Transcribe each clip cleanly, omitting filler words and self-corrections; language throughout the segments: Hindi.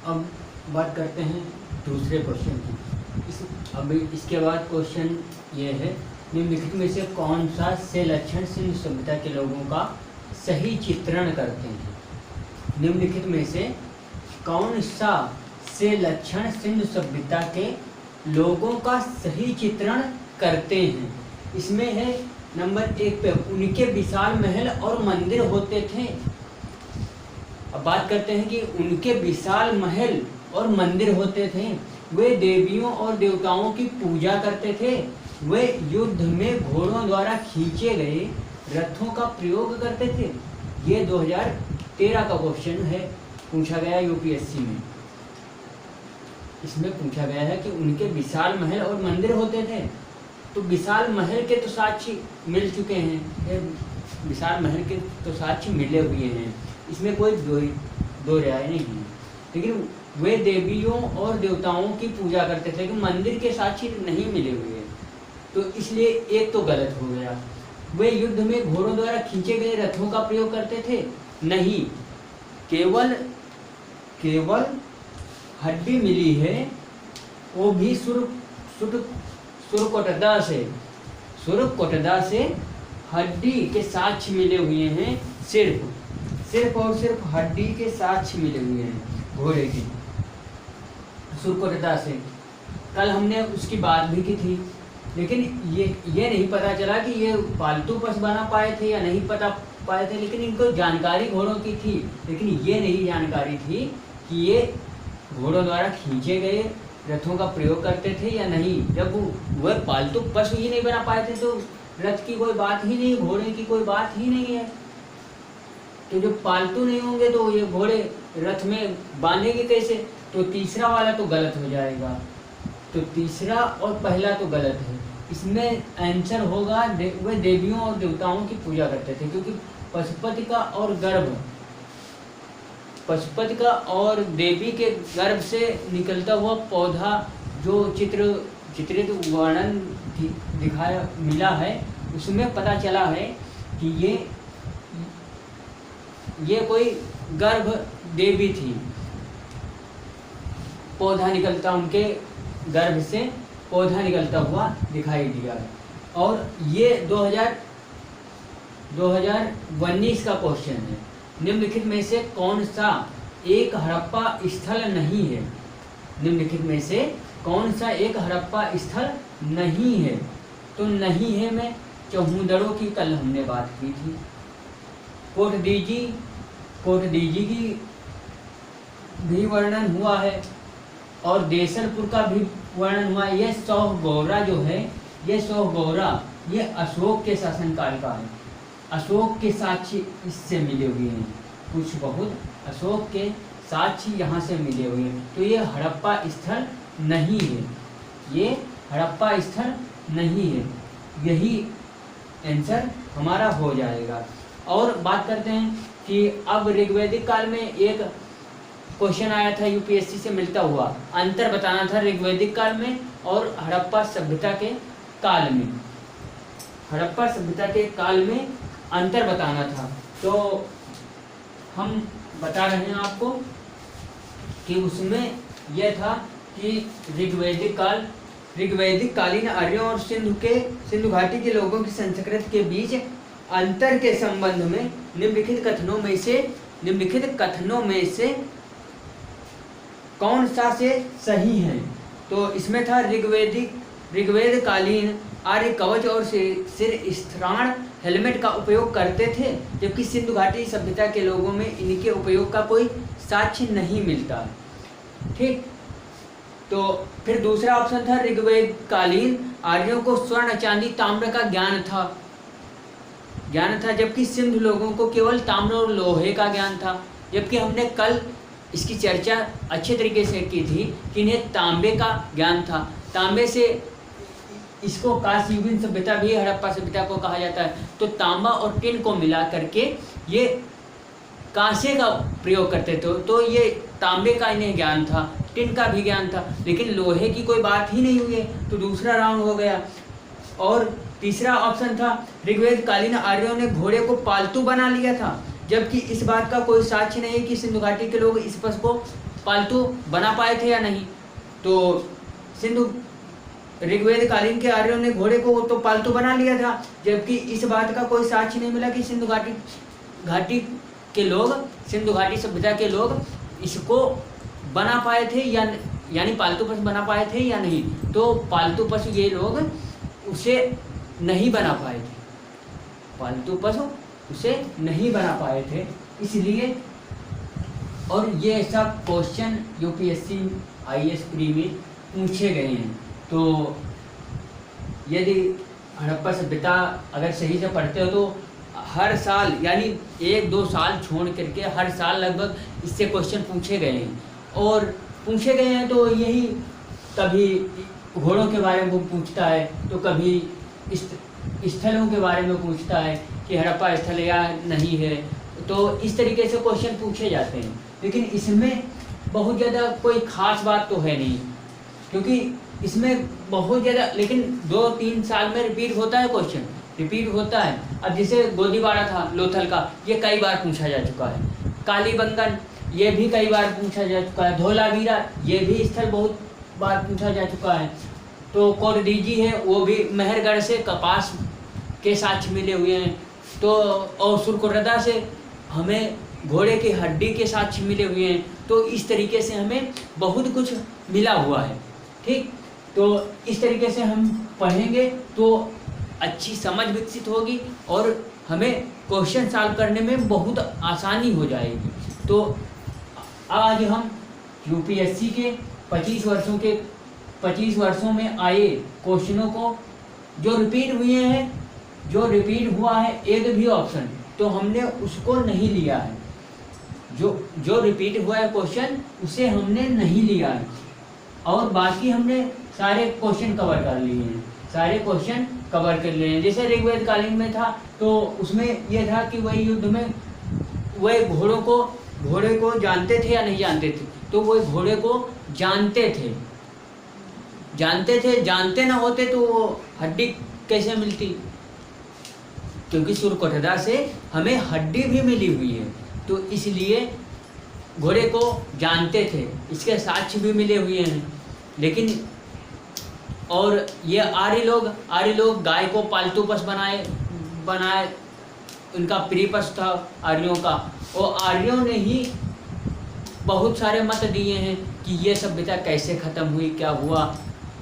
अब बात करते हैं दूसरे क्वेश्चन की। अभी इसके बाद क्वेश्चन ये है, निम्नलिखित में से कौन सा से लक्षण सिंधु सभ्यता के लोगों का सही चित्रण करते हैं? निम्नलिखित में से कौन सा से लक्षण सिंधु सभ्यता के लोगों का सही चित्रण करते हैं? इसमें है नंबर 1 पे, उनके विशाल महल और मंदिर होते थे। अब बात करते हैं कि उनके विशाल महल और मंदिर होते थे, वे देवियों और देवताओं की पूजा करते थे, वे युद्ध में घोड़ों द्वारा खींचे गए रथों का प्रयोग करते थे। ये 2013 का क्वेश्चन है, पूछा गया यूपीएससी में। इसमें पूछा गया है कि उनके विशाल महल और मंदिर होते थे। तो विशाल महल के तो साक्ष्य मिल चुके हैं, विशाल महल के तो साक्ष्य मिले हुए हैं, इसमें कोई दो राय नहीं है। लेकिन वे देवियों और देवताओं की पूजा करते थे कि मंदिर के साक्ष्य नहीं मिले हुए, तो इसलिए एक तो गलत हो गया। वे युद्ध में घोड़ों द्वारा खींचे गए रथों का प्रयोग करते थे, नहीं, केवल हड्डी मिली है, वो भी सुरकोटदा से हड्डी के साक्ष्य मिले हुए हैं, सिर्फ और सिर्फ हड्डी के साक्ष्य मिले हुए हैं घोड़े की, सुरकोटदा से। कल हमने उसकी बात भी की थी, लेकिन ये नहीं पता चला कि ये पालतू पशु बना पाए थे या नहीं पता पाए थे, लेकिन इनको जानकारी घोड़ों की थी, लेकिन ये नहीं जानकारी थी कि ये घोड़ों द्वारा खींचे गए रथों का प्रयोग करते थे या नहीं। जब वह पालतू पशु ही नहीं बना पाए थे तो रथ की कोई बात ही नहीं, घोड़े की कोई बात ही नहीं है। तो जो पालतू नहीं होंगे तो ये घोड़े रथ में बांधेंगे कैसे? तो तीसरा वाला तो गलत हो जाएगा। तो तीसरा और पहला तो गलत है। इसमें आंसर होगा वे देवियों और देवताओं की पूजा करते थे, क्योंकि पशुपति का और देवी के गर्भ से निकलता हुआ पौधा जो चित्रित वर्णन दिखाया मिला है, उसमें पता चला है कि ये कोई गर्भ देवी थी। पौधा निकलता, उनके गर्भ से पौधा निकलता हुआ दिखाई दिया है। और ये 2019 का क्वेश्चन है, निम्नलिखित में से कौन सा एक हड़प्पा स्थल नहीं है? निम्नलिखित में से कौन सा एक हड़प्पा स्थल नहीं है? तो नहीं है में चौहूदड़ों की कल हमने बात की थी, कोटडीजी की भी वर्णन हुआ है और देसलपुर का भी वर्णन हुआ है। यह सौगौरा जो है, ये अशोक के शासनकाल का है। अशोक के साक्ष्य इससे मिले हुए हैं, कुछ बहुत अशोक के साक्ष्य यहाँ से मिले हुए हैं। तो ये हड़प्पा स्थल नहीं है, ये हड़प्पा स्थल नहीं है। यही आंसर हमारा हो जाएगा। और बात करते हैं कि अब ऋग्वैदिक काल में एक क्वेश्चन आया था यूपीएससी से मिलता हुआ, अंतर बताना था ऋग्वैदिक काल में और हड़प्पा सभ्यता के काल में। हड़प्पा सभ्यता के काल में अंतर बताना था, तो हम बता रहे हैं आपको कि उसमें यह था कि ऋग्वैदिक कालीन आर्यों और सिंधु घाटी के लोगों की संस्कृति के बीच अंतर के संबंध में निम्नलिखित कथनों में से कौन सा से सही है? तो इसमें था ऋग्वेद कालीन आर्य कवच और सिर स्त्राण हेलमेट का उपयोग करते थे, जबकि सिंधु घाटी सभ्यता के लोगों में इनके उपयोग का कोई साक्ष्य नहीं मिलता। ठीक, तो फिर दूसरा ऑप्शन था ऋग्वेद कालीन आर्यों को स्वर्ण चांदी ताम्र का ज्ञान था, जबकि सिंधु लोगों को केवल ताम्र और लोहे का ज्ञान था। जबकि हमने कल इसकी चर्चा अच्छे तरीके से की थी कि इन्हें तांबे का ज्ञान था। तांबे से इसको कांस्ययुगीन सभ्यता भी हड़प्पा सभ्यता को कहा जाता है। तो तांबा और टिन को मिला करके ये कांसे का प्रयोग करते थे, तो ये तांबे का इन्हें ज्ञान था, टिन का भी ज्ञान था, लेकिन लोहे की कोई बात ही नहीं हुई है। तो दूसरा राउंड हो गया। और तीसरा ऑप्शन था ऋग्वेद कालीन आर्यों ने घोड़े को पालतू बना लिया था, जबकि इस बात का कोई साक्ष्य नहीं कि सिंधु घाटी के लोग इस पशु को पालतू बना पाए थे या नहीं। तो सिंधु ऋग्वेद कालीन के आर्यों ने घोड़े को तो पालतू बना लिया था, जबकि इस बात का कोई साक्ष्य नहीं मिला कि सिंधु घाटी के लोग, सिंधु घाटी सभ्यता के लोग इसको बना पाए थे या यानी पालतू पशु बना पाए थे या नहीं। तो पालतू पशु ये लोग उसे नहीं बना पाए थे, पालतू पशु उसे नहीं बना पाए थे, इसलिए। और ये सब क्वेश्चन यूपीएससी आईएएस प्री में पूछे गए हैं। तो यदि हड़प्पा सभ्यता अगर सही से पढ़ते हो तो हर साल यानी 1-2 साल छोड़ करके हर साल लगभग इससे क्वेश्चन पूछे गए हैं। और पूछे गए हैं तो यही, कभी घोड़ों के बारे में पूछता है, तो कभी स्थलों के बारे में पूछता है कि हड़प्पा स्थल या नहीं है। तो इस तरीके से क्वेश्चन पूछे जाते हैं, लेकिन इसमें बहुत ज़्यादा कोई ख़ास बात तो है नहीं, क्योंकि इसमें बहुत ज़्यादा, लेकिन 2-3 साल में रिपीट होता है, क्वेश्चन रिपीट होता है। अब जैसे गोदीवाड़ा था लोथल का, ये कई बार पूछा जा चुका है। कालीबंगन ये भी कई बार पूछा जा चुका है। धोलावीरा ये भी स्थल बहुत बार पूछा जा चुका है। तो कोरडीजी है, वो भी मेहरगढ़ से कपास के साक्ष्य मिले हुए हैं। तो और सुरकुर्रदा से हमें घोड़े की हड्डी के साक्ष्य मिले हुए हैं। तो इस तरीके से हमें बहुत कुछ मिला हुआ है, ठीक। तो इस तरीके से हम पढ़ेंगे तो अच्छी समझ विकसित होगी और हमें क्वेश्चन सॉल्व करने में बहुत आसानी हो जाएगी। तो आज हम यूपीएससी के 25 वर्षों में आए क्वेश्चनों को जो रिपीट हुए हैं, जो रिपीट हुआ है एक भी ऑप्शन, तो हमने उसको नहीं लिया है। जो रिपीट हुआ है क्वेश्चन उसे हमने नहीं लिया है, और बाकी हमने सारे क्वेश्चन कवर कर लिए हैं, सारे क्वेश्चन कवर कर लिए हैं। जैसे ऋग्वेद कालीन में था तो उसमें यह था कि वही युद्ध में वह घोड़े को जानते थे या नहीं जानते थे, तो वह घोड़े को जानते थे। जानते ना होते तो वो हड्डी कैसे मिलती, क्योंकि सुरकुर्रदा से हमें हड्डी भी मिली हुई है, तो इसलिए घोड़े को जानते थे, इसके साक्ष्य भी मिले हुए हैं। लेकिन और ये आर्य लोग गाय को पालतू पशु बनाए, उनका प्रिय पशु था आर्यों का। और आर्यों ने ही बहुत सारे मत दिए हैं कि ये सभ्यता कैसे ख़त्म हुई, क्या हुआ।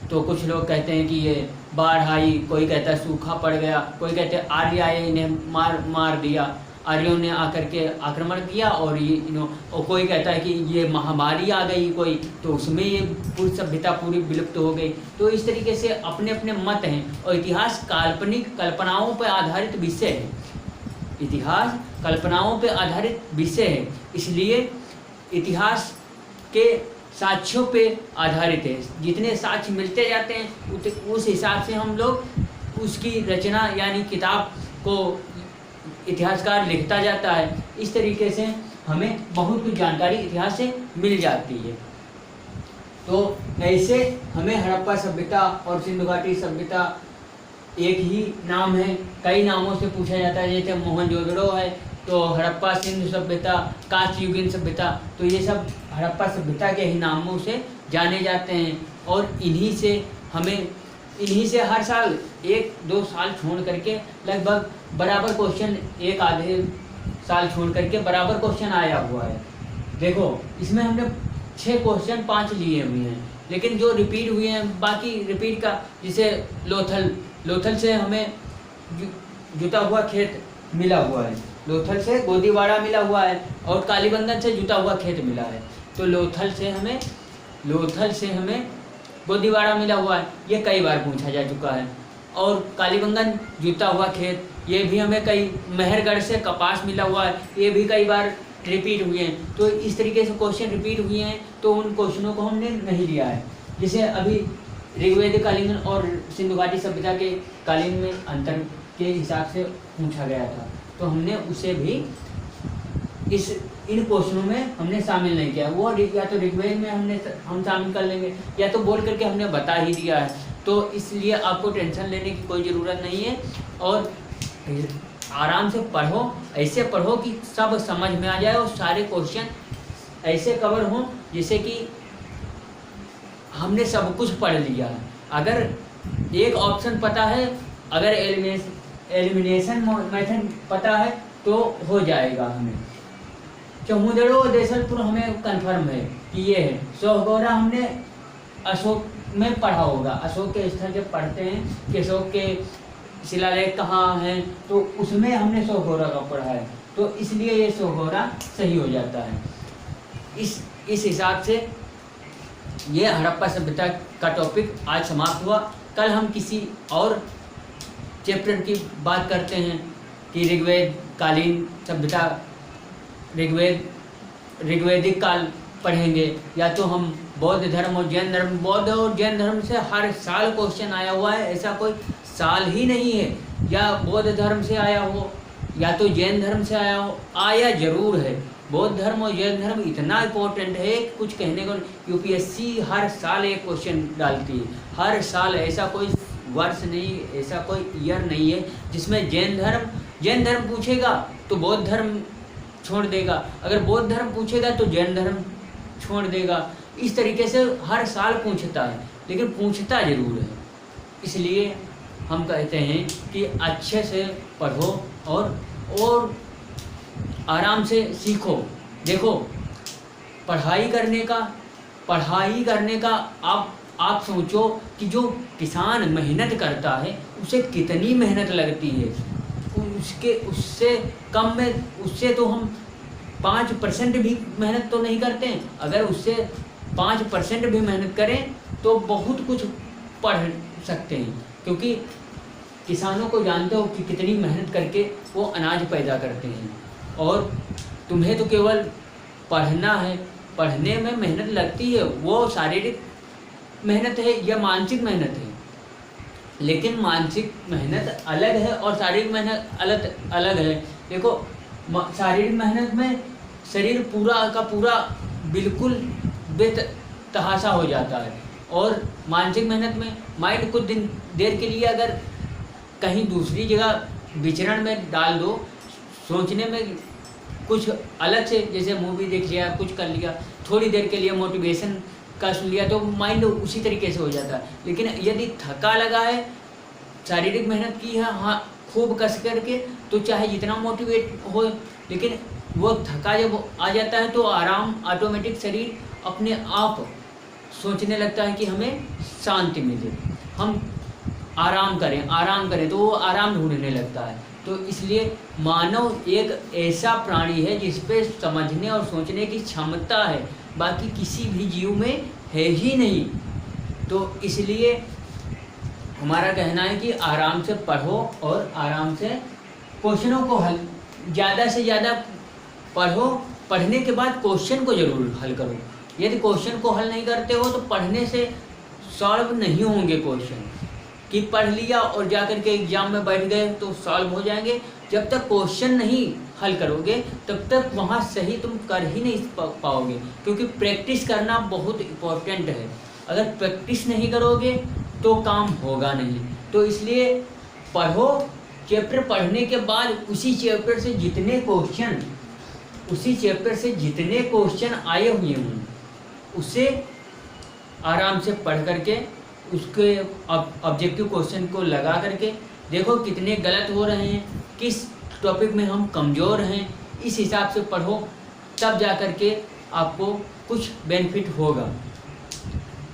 तो कुछ लोग कहते हैं कि ये बाढ़ आई, कोई कहता है सूखा पड़ गया, कोई कहते हैं आर्य आए इन्हें मार दिया, आर्यों ने आकर के आक्रमण किया और और कोई कहता है कि ये महामारी आ गई कोई, तो उसमें ये पूरी सभ्यता पूरी विलुप्त हो गई। तो इस तरीके से अपने अपने मत हैं, और इतिहास काल्पनिक कल्पनाओं पर आधारित विषय है। इतिहास कल्पनाओं पर आधारित विषय है, इसलिए इतिहास के साक्ष्यों पे आधारित है। जितने साक्ष्य मिलते जाते हैं उस हिसाब से हम लोग उसकी रचना यानी किताब को इतिहासकार लिखता जाता है। इस तरीके से हमें बहुत कुछ जानकारी इतिहास से मिल जाती है। तो ऐसे हमें हड़प्पा सभ्यता और सिंधु घाटी सभ्यता एक ही नाम है, कई नामों से पूछा जाता है। जैसे मोहनजोदड़ो है तो हड़प्पा सिंधु सभ्यता, कांस्ययुगीन सभ्यता, तो ये सब हड़प्पा सभ्यता के ही नामों से जाने जाते हैं। और इन्हीं से हर साल 1-2 साल छोड़ करके लगभग बराबर क्वेश्चन, एक आधे साल छोड़ करके बराबर क्वेश्चन आया हुआ है। देखो इसमें हमने 6 क्वेश्चन 5 लिए हुए हैं, लेकिन जो रिपीट हुए हैं बाकी रिपीट का, जैसे लोथल से हमें जुता हुआ खेत मिला हुआ है, लोथल से गोदीवाड़ा मिला हुआ है, और कालीबंगन से जुता हुआ खेत मिला है। तो लोथल से हमें गोदीवाड़ा मिला हुआ है, ये कई बार पूछा जा चुका है। और कालीबंगन जुता हुआ खेत, ये भी हमें कई, मेहरगढ़ से कपास मिला हुआ है, ये भी कई बार रिपीट हुए हैं। तो इस तरीके से क्वेश्चन रिपीट हुए हैं, तो उन क्वेश्चनों को हमने नहीं लिया है। जैसे अभी ऋग्वेद कालीन और सिंधु घाटी सभ्यता के कालीन में अंतर के हिसाब से पूछा गया था, तो हमने उसे भी इन क्वेश्चनों में हमने शामिल नहीं किया। वो या तो ऋग्वेद में हम शामिल कर लेंगे, या तो बोल करके हमने बता ही दिया है। तो इसलिए आपको टेंशन लेने की कोई ज़रूरत नहीं है, और आराम से पढ़ो, ऐसे पढ़ो कि सब समझ में आ जाए और सारे क्वेश्चन ऐसे कवर हों जैसे कि हमने सब कुछ पढ़ लिया है। अगर एक ऑप्शन पता है, अगर एलिमिनेशन मेथड पता है तो हो जाएगा हमें। चमुदड़ो देसलपुर हमें कंफर्म है कि ये है। सोहगौरा हमने अशोक में पढ़ा होगा, अशोक के स्थल जब पढ़ते हैं कि अशोक के शिलालेख कहाँ हैं तो उसमें हमने सोहगौरा का पढ़ा है, तो इसलिए ये सोहगौरा सही हो जाता है। इस हिसाब से ये हड़प्पा सभ्यता का टॉपिक आज समाप्त हुआ। कल हम किसी और चैप्टर की बात करते हैं कि ऋग्वेद कालीन सभ्यता, ऋग्वेदिक काल पढ़ेंगे, या तो हम बौद्ध धर्म और जैन धर्म। बौद्ध और जैन धर्म से हर साल क्वेश्चन आया हुआ है, ऐसा कोई साल ही नहीं है या बौद्ध धर्म से आया हो या तो जैन धर्म से आया हो, आया जरूर है। बौद्ध धर्म और जैन धर्म इतना इम्पोर्टेंट है कुछ कहने को। यूपीएससी हर साल एक क्वेश्चन डालती है, हर साल। ऐसा कोई वर्ष नहीं, ऐसा कोई ईयर नहीं है जिसमें जैन धर्म पूछेगा तो बौद्ध धर्म छोड़ देगा, अगर बौद्ध धर्म पूछेगा तो जैन धर्म छोड़ देगा। इस तरीके से हर साल पूछता है, लेकिन पूछता जरूर है। इसलिए हम कहते हैं कि अच्छे से पढ़ो और आराम से सीखो। देखो, पढ़ाई करने का आप सोचो कि जो किसान मेहनत करता है उसे कितनी मेहनत लगती है। उससे कम में, उससे तो हम 5% भी मेहनत तो नहीं करते हैं। अगर उससे 5% भी मेहनत करें तो बहुत कुछ पढ़ सकते हैं, क्योंकि किसानों को जानते हो कि कितनी मेहनत करके वो अनाज पैदा करते हैं। और तुम्हें तो केवल पढ़ना है, पढ़ने में मेहनत लगती है, वो शारीरिक मेहनत है या मानसिक मेहनत है। लेकिन मानसिक मेहनत अलग है और शारीरिक मेहनत अलग है। देखो, शारीरिक मेहनत में शरीर पूरा का पूरा बिल्कुल बेतहाशा हो जाता है, और मानसिक मेहनत में माइंड कुछ देर के लिए अगर कहीं दूसरी जगह विचरण में डाल दो, सोचने में कुछ अलग से, जैसे मूवी देख लिया, कुछ कर लिया, थोड़ी देर के लिए मोटिवेशन का सुन लिया, तो माइंड उसी तरीके से हो जाता है। लेकिन यदि थका लगा है, शारीरिक मेहनत की है, हाँ खूब कस करके, तो चाहे जितना मोटिवेट हो, लेकिन वो थका जब आ जाता है तो आराम, ऑटोमेटिक शरीर अपने आप सोचने लगता है कि हमें शांति मिले, हम आराम करें, तो वो आराम ढूंढने लगता है। तो इसलिए मानव एक ऐसा प्राणी है जिस पे समझने और सोचने की क्षमता है, बाकी किसी भी जीव में है ही नहीं। तो इसलिए हमारा कहना है कि आराम से पढ़ो और आराम से क्वेश्चनों को हल, ज़्यादा से ज़्यादा पढ़ो। पढ़ने के बाद क्वेश्चन को ज़रूर हल करो। यदि क्वेश्चन को हल नहीं करते हो तो पढ़ने से सॉल्व नहीं होंगे क्वेश्चन। कि पढ़ लिया और जाकर के एग्जाम में बैठ गए तो सॉल्व हो जाएंगे, जब तक क्वेश्चन नहीं हल करोगे तब तक वहाँ सही तुम कर ही नहीं पाओगे, क्योंकि प्रैक्टिस करना बहुत इम्पोर्टेंट है। अगर प्रैक्टिस नहीं करोगे तो काम होगा नहीं। तो इसलिए पढ़ो, चैप्टर पढ़ने के बाद उसी चैप्टर से जितने क्वेश्चन आए हुए हों उसे आराम से पढ़ करके उसके ऑब्जेक्टिव क्वेश्चन को लगा करके देखो कितने गलत हो रहे हैं, किस टॉपिक में हम कमज़ोर हैं, इस हिसाब से पढ़ो, तब जा कर के आपको कुछ बेनिफिट होगा।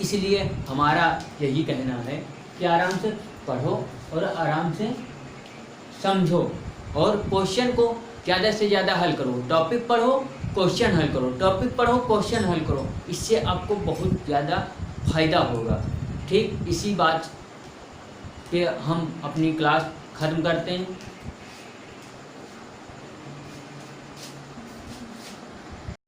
इसलिए हमारा यही कहना है कि आराम से पढ़ो और आराम से समझो और क्वेश्चन को ज़्यादा से ज़्यादा हल करो। टॉपिक पढ़ो, क्वेश्चन हल करो, टॉपिक पढ़ो, क्वेश्चन हल करो, इससे आपको बहुत ज़्यादा फ़ायदा होगा। ठीक इसी बात पे हम अपनी क्लास ख़त्म करते हैं।